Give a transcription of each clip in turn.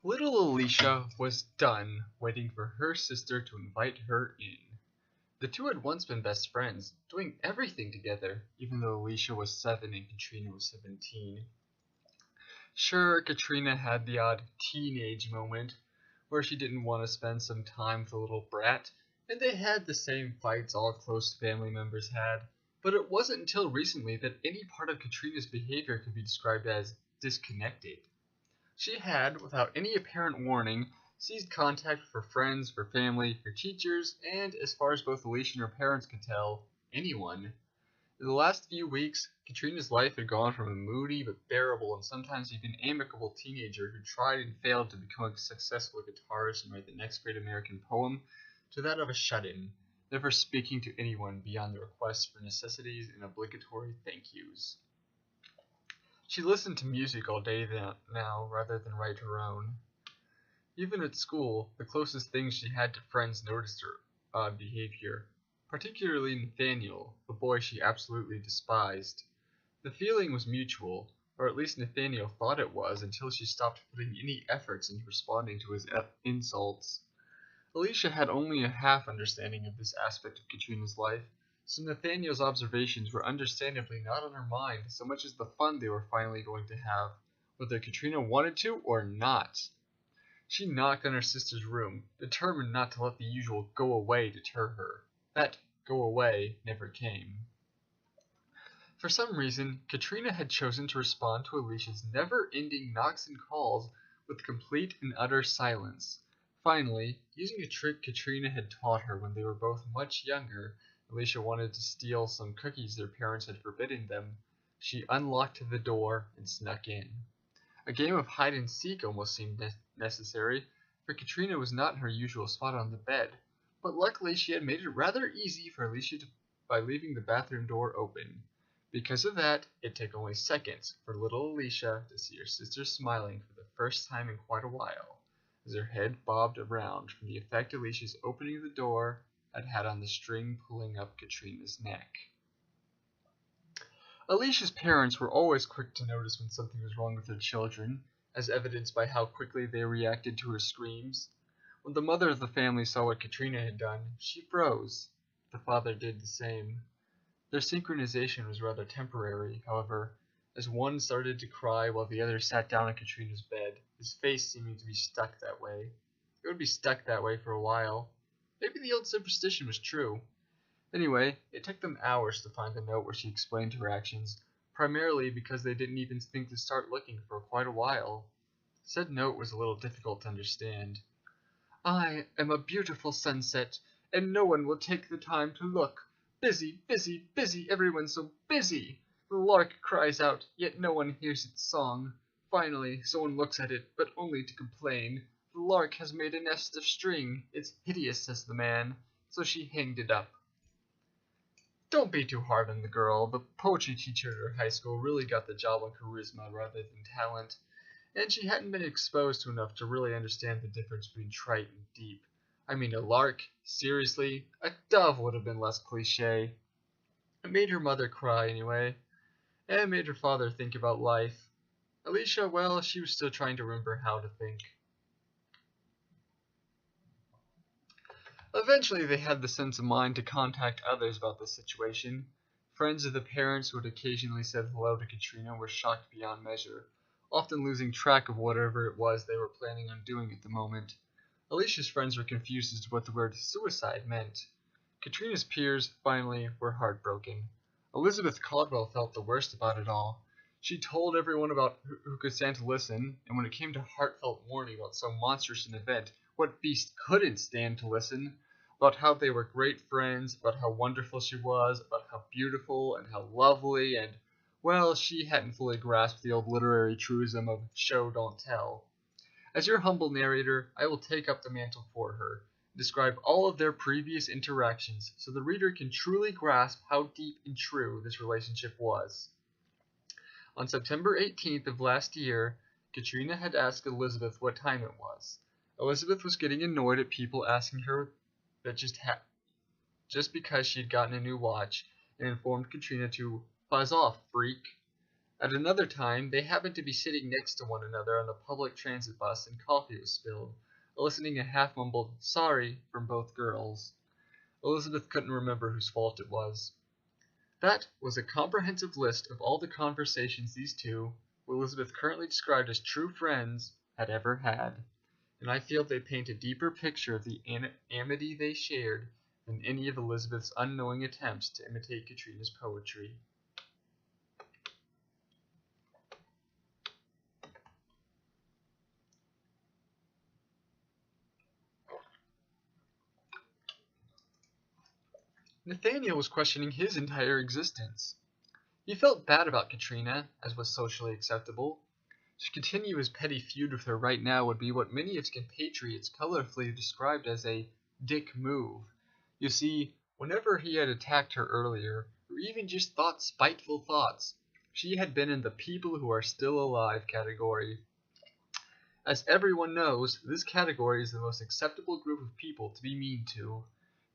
Little Alicia was done waiting for her sister to invite her in. The two had once been best friends, doing everything together, even though Alicia was 7 and Katrina was 17. Sure, Katrina had the odd teenage moment where she didn't want to spend some time with the little brat, and they had the same fights all close family members had, but it wasn't until recently that any part of Katrina's behavior could be described as disconnected. She had, without any apparent warning, seized contact with her friends, her family, her teachers, and, as far as both Alicia and her parents could tell, anyone. In the last few weeks, Katrina's life had gone from a moody but bearable and sometimes even amicable teenager who tried and failed to become a successful guitarist and write the next great American poem to that of a shut-in, never speaking to anyone beyond the request for necessities and obligatory thank yous. She listened to music all day now rather than write her own. Even at school, the closest thing she had to friends noticed her odd behavior, particularly Nathaniel, the boy she absolutely despised. The feeling was mutual, or at least Nathaniel thought it was until she stopped putting any efforts into responding to his insults. Alicia had only a half understanding of this aspect of Katrina's life, so Nathaniel's observations were understandably not on her mind so much as the fun they were finally going to have, whether Katrina wanted to or not. She knocked on her sister's room, determined not to let the usual "go away" deter her. That "go away" never came. For some reason, Katrina had chosen to respond to Alicia's never-ending knocks and calls with complete and utter silence. Finally, using a trick Katrina had taught her when they were both much younger, Alicia wanted to steal some cookies their parents had forbidden them. She unlocked the door and snuck in. A game of hide and seek almost seemed necessary, for Katrina was not in her usual spot on the bed, but luckily she had made it rather easy for Alicia by leaving the bathroom door open. Because of that, it took only seconds for little Alicia to see her sister smiling for the first time in quite a while, as her head bobbed around from the effect Alicia's opening the door had had on the string pulling up Katrina's neck. Alicia's parents were always quick to notice when something was wrong with their children, as evidenced by how quickly they reacted to her screams. When the mother of the family saw what Katrina had done, she froze. The father did the same. Their synchronization was rather temporary, however, as one started to cry while the other sat down on Katrina's bed, his face seeming to be stuck that way. It would be stuck that way for a while. Maybe the old superstition was true. Anyway, it took them hours to find the note where she explained her actions, primarily because they didn't even think to start looking for quite a while. Said note was a little difficult to understand. I am a beautiful sunset, and no one will take the time to look. Busy, busy, busy, everyone's so busy. The lark cries out, yet no one hears its song. Finally, someone looks at it, but only to complain. The lark has made a nest of string. It's hideous, says the man. So she hanged it up. Don't be too hard on the girl. The poetry teacher at her high school really got the job on charisma rather than talent, and she hadn't been exposed to enough to really understand the difference between trite and deep. I mean, a lark? Seriously? A dove would have been less cliche. It made her mother cry anyway, and it made her father think about life. Alicia, well, she was still trying to remember how to think. Eventually they had the sense of mind to contact others about the situation. Friends of the parents who had occasionally said hello to Katrina were shocked beyond measure, often losing track of whatever it was they were planning on doing at the moment. Alicia's friends were confused as to what the word suicide meant. Katrina's peers, finally, were heartbroken. Elizabeth Caldwell felt the worst about it all. She told everyone about who could stand to listen, and when it came to heartfelt warning about so monstrous an event, what beast couldn't stand to listen? About how they were great friends, about how wonderful she was, about how beautiful and how lovely, and, well, she hadn't fully grasped the old literary truism of show don't tell. As your humble narrator, I will take up the mantle for her, and describe all of their previous interactions so the reader can truly grasp how deep and true this relationship was. On September 18th of last year, Katrina had asked Elizabeth what time it was. Elizabeth was getting annoyed at people asking her that just because she had gotten a new watch, and informed Katrina to "buzz off, freak." At another time, they happened to be sitting next to one another on a public transit bus and coffee was spilled, eliciting a half-mumbled "sorry" from both girls. Elizabeth couldn't remember whose fault it was. That was a comprehensive list of all the conversations these two, who Elizabeth currently described as true friends, had ever had, and I feel they paint a deeper picture of the amity they shared than any of Elizabeth's unknowing attempts to imitate Katrina's poetry. Nathaniel was questioning his entire existence. He felt bad about Katrina, as was socially acceptable. To continue his petty feud with her right now would be what many of his compatriots colorfully described as a dick move. You see, whenever he had attacked her earlier, or even just thought spiteful thoughts, she had been in the people who are still alive category. As everyone knows, this category is the most acceptable group of people to be mean to.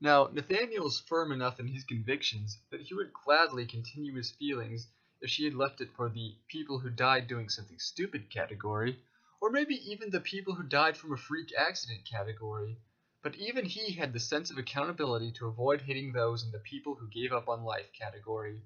Now, Nathaniel was firm enough in his convictions that he would gladly continue his feelings if she had left it for the people who died doing something stupid category, or maybe even the people who died from a freak accident category. But even he had the sense of accountability to avoid hitting those in the people who gave up on life category.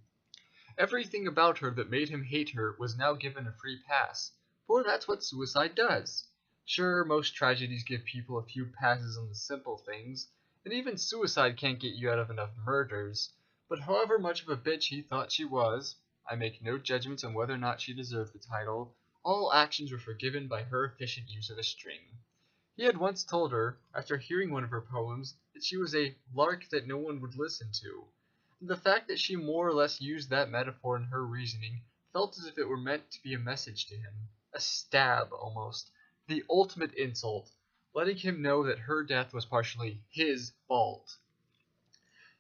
Everything about her that made him hate her was now given a free pass, for that's what suicide does. Sure, most tragedies give people a few passes on the simple things, and even suicide can't get you out of enough murders, but however much of a bitch he thought she was, I make no judgments on whether or not she deserved the title, all actions were forgiven by her efficient use of a string. He had once told her, after hearing one of her poems, that she was a lark that no one would listen to. And the fact that she more or less used that metaphor in her reasoning felt as if it were meant to be a message to him, a stab almost, the ultimate insult, letting him know that her death was partially his fault.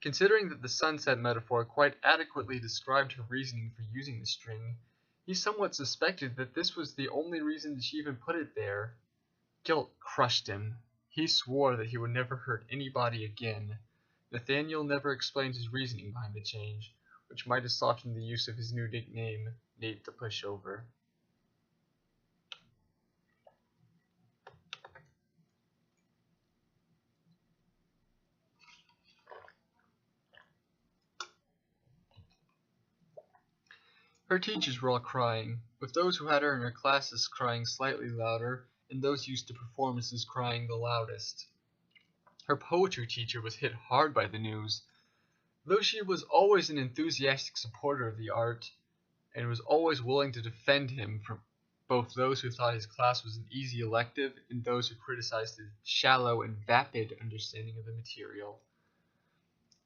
Considering that the sunset metaphor quite adequately described her reasoning for using the string, he somewhat suspected that this was the only reason that she even put it there. Guilt crushed him. He swore that he would never hurt anybody again. Nathaniel never explained his reasoning behind the change, which might have softened the use of his new nickname, Nate the Pushover. Her teachers were all crying, with those who had her in her classes crying slightly louder, and those used to performances crying the loudest. Her poetry teacher was hit hard by the news. Though she was always an enthusiastic supporter of the art, and was always willing to defend him from both those who thought his class was an easy elective and those who criticized his shallow and vapid understanding of the material.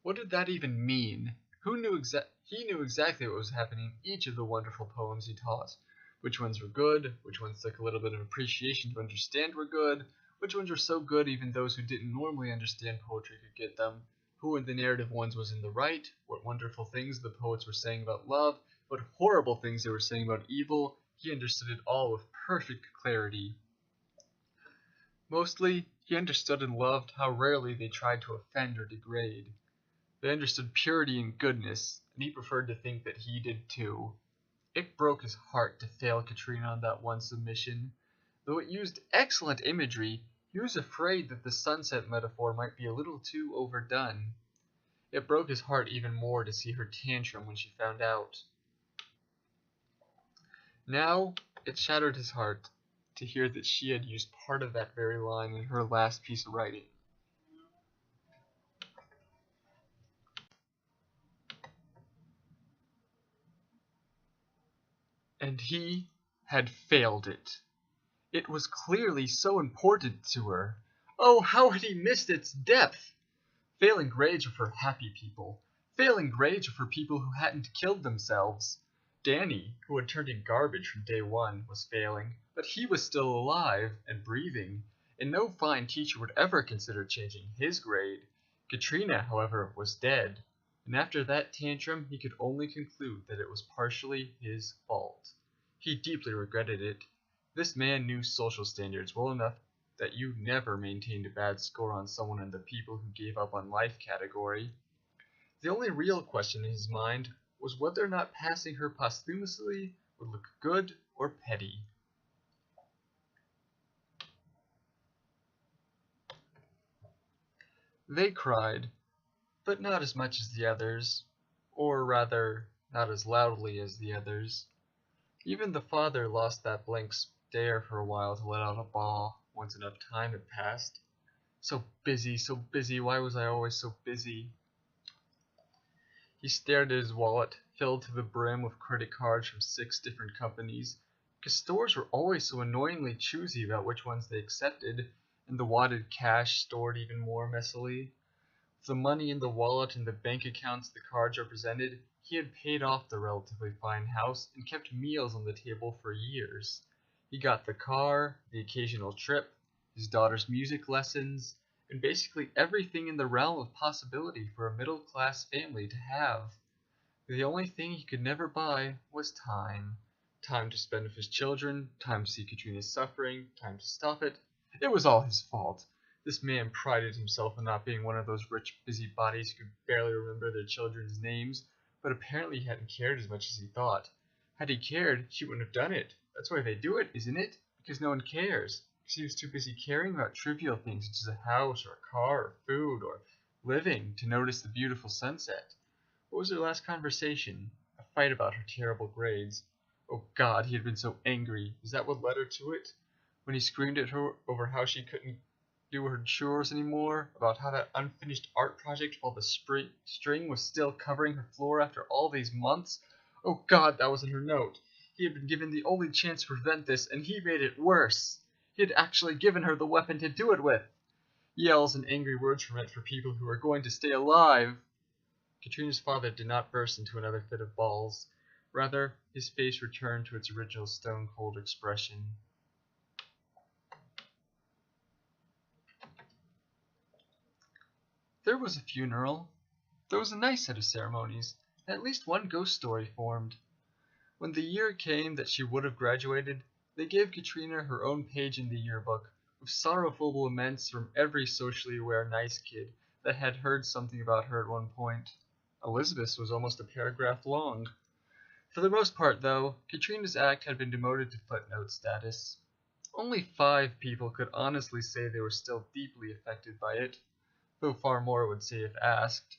What did that even mean? He knew exactly what was happening in each of the wonderful poems he taught. Which ones were good, which ones took a little bit of appreciation to understand were good, which ones were so good even those who didn't normally understand poetry could get them, who in the narrative ones was in the right, what wonderful things the poets were saying about love, what horrible things they were saying about evil. He understood it all with perfect clarity. Mostly, he understood and loved how rarely they tried to offend or degrade. They understood purity and goodness, and he preferred to think that he did too. It broke his heart to fail Katrina on that one submission. Though it used excellent imagery, he was afraid that the sunset metaphor might be a little too overdone. It broke his heart even more to see her tantrum when she found out. Now, it shattered his heart to hear that she had used part of that very line in her last piece of writing. And he had failed it. It was clearly so important to her. Oh, how had he missed its depth! Failing grades were for happy people. Failing grades were for people who hadn't killed themselves. Danny, who had turned in garbage from day one, was failing, but he was still alive and breathing, and no fine teacher would ever consider changing his grade. Katrina, however, was dead, and after that tantrum he could only conclude that it was partially his fault. He deeply regretted it. This man knew social standards well enough that you never maintained a bad score on someone in the people who gave up on life category. The only real question in his mind was whether or not passing her posthumously would look good or petty. They cried, but not as much as the others, or rather, not as loudly as the others. Even the father lost that blank stare for a while to let out a bawl once enough time had passed. So busy, why was I always so busy? He stared at his wallet, filled to the brim with credit cards from 6 different companies, because stores were always so annoyingly choosy about which ones they accepted, and the wadded cash stored even more messily. With the money in the wallet and the bank accounts the cards represented, he had paid off the relatively fine house and kept meals on the table for years. He got the car, the occasional trip, his daughter's music lessons, and basically everything in the realm of possibility for a middle-class family to have. The only thing he could never buy was time. Time to spend with his children, time to see Katrina's suffering, time to stop it. It was all his fault. This man prided himself on not being one of those rich busybodies who could barely remember their children's names, but apparently he hadn't cared as much as he thought. Had he cared, she wouldn't have done it. That's why they do it, isn't it? Because no one cares. Because he was too busy caring about trivial things such as a house or a car or food or living to notice the beautiful sunset. What was their last conversation? A fight about her terrible grades. Oh God, he had been so angry. Is that what led her to it? When he screamed at her over how she couldn't do her chores anymore, about how that unfinished art project while the string was still covering her floor after all these months. Oh God, that was in her note. He had been given the only chance to prevent this, and he made it worse. He had actually given her the weapon to do it with. Yells and angry words were meant for people who were going to stay alive. Katrina's father did not burst into another fit of bawls. Rather, his face returned to its original stone-cold expression. There was a funeral. There was a nice set of ceremonies, and at least one ghost story formed. When the year came that she would have graduated, they gave Katrina her own page in the yearbook, with sorrowful laments from every socially aware nice kid that had heard something about her at one point. Elizabeth's was almost a paragraph long. For the most part, though, Katrina's act had been demoted to footnote status. Only 5 people could honestly say they were still deeply affected by it, though far more would say if asked,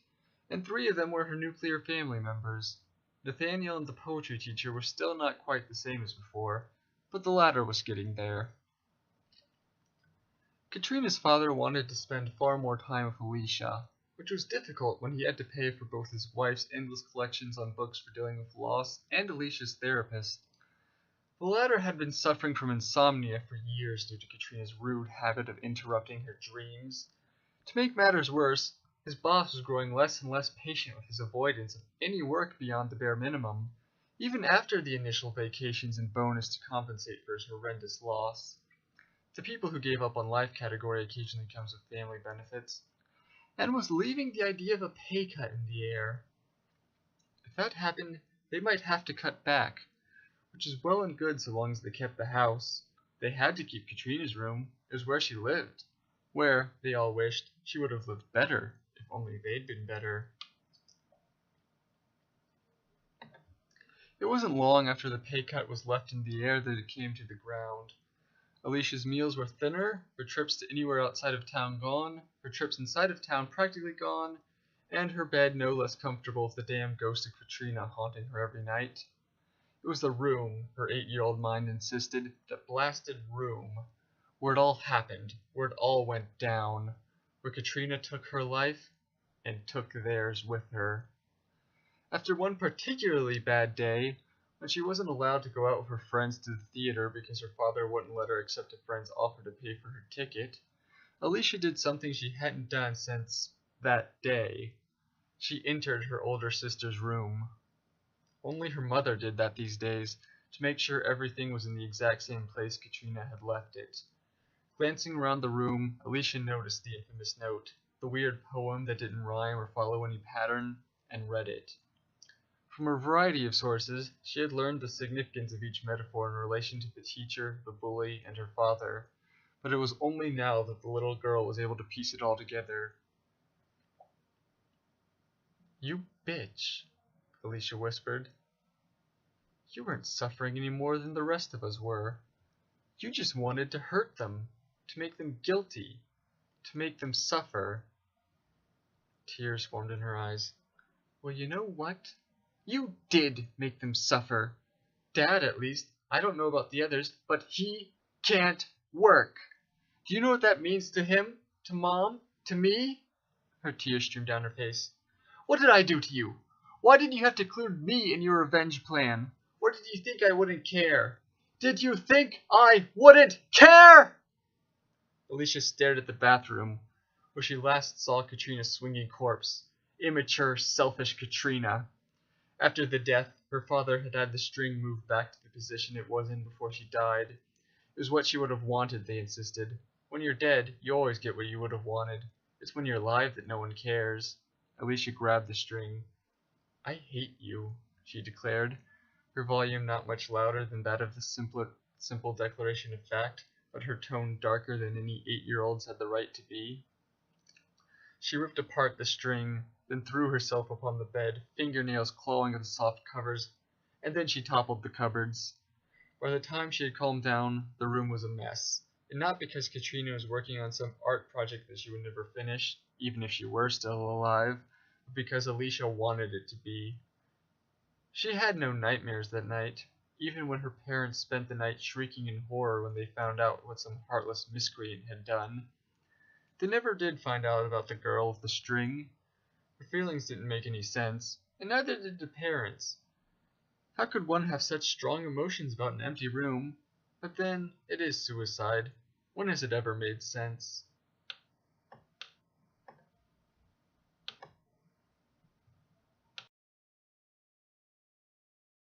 and 3 of them were her nuclear family members. Nathaniel and the poetry teacher were still not quite the same as before, but the latter was getting there. Katrina's father wanted to spend far more time with Alicia, which was difficult when he had to pay for both his wife's endless collections on books for dealing with loss and Alicia's therapist. The latter had been suffering from insomnia for years due to Katrina's rude habit of interrupting her dreams. To make matters worse, his boss was growing less and less patient with his avoidance of any work beyond the bare minimum, even after the initial vacations and bonus to compensate for his horrendous loss. The people who gave up on life category occasionally comes with family benefits, and was leaving the idea of a pay cut in the air. If that happened, they might have to cut back, which is well and good so long as they kept the house. They had to keep Katrina's room. It was where she lived, where, they all wished, she would have lived better, if only they'd been better. It wasn't long after the pay cut was left in the air that it came to the ground. Alicia's meals were thinner, her trips to anywhere outside of town gone, her trips inside of town practically gone, and her bed no less comfortable with the damn ghost of Katrina haunting her every night. It was the room, her 8-year-old mind insisted, that blasted room, where it all happened, where it all went down, where Katrina took her life and took theirs with her. After one particularly bad day, when she wasn't allowed to go out with her friends to the theater because her father wouldn't let her accept a friend's offer to pay for her ticket, Alicia did something she hadn't done since that day. She entered her older sister's room. Only her mother did that these days, to make sure everything was in the exact same place Katrina had left it. Glancing around the room, Alicia noticed the infamous note, the weird poem that didn't rhyme or follow any pattern, and read it. From a variety of sources, she had learned the significance of each metaphor in relation to the teacher, the bully, and her father, but it was only now that the little girl was able to piece it all together. "You bitch," Alicia whispered. You weren't suffering any more than the rest of us were. You just wanted to hurt them, to make them guilty, to make them suffer. Tears formed in her eyes. Well, you know what? You did make them suffer. Dad, at least. I don't know about the others, but he can't work. Do you know what that means to him? To Mom? To me? Her tears streamed down her face. What did I do to you? Why did you have to include me in your revenge plan? Or did you think I wouldn't care? Did you think I wouldn't care? Alicia stared at the bathroom, where she last saw Katrina's swinging corpse. Immature, selfish Katrina. After the death, her father had had the string moved back to the position it was in before she died. It was what she would have wanted, they insisted. When you're dead, you always get what you would have wanted. It's when you're alive that no one cares. Alicia grabbed the string. I hate you, she declared, her volume not much louder than that of the simple declaration of fact, but her tone darker than any 8-year-old's had the right to be. She ripped apart the string, then threw herself upon the bed, fingernails clawing at the soft covers, and then she toppled the cupboards. By the time she had calmed down, the room was a mess, and not because Katrina was working on some art project that she would never finish, even if she were still alive, but because Alicia wanted it to be. She had no nightmares that night, even when her parents spent the night shrieking in horror when they found out what some heartless miscreant had done. They never did find out about the girl with the string. Her feelings didn't make any sense, and neither did the parents. How could one have such strong emotions about an empty room? But then, it is suicide. When has it ever made sense?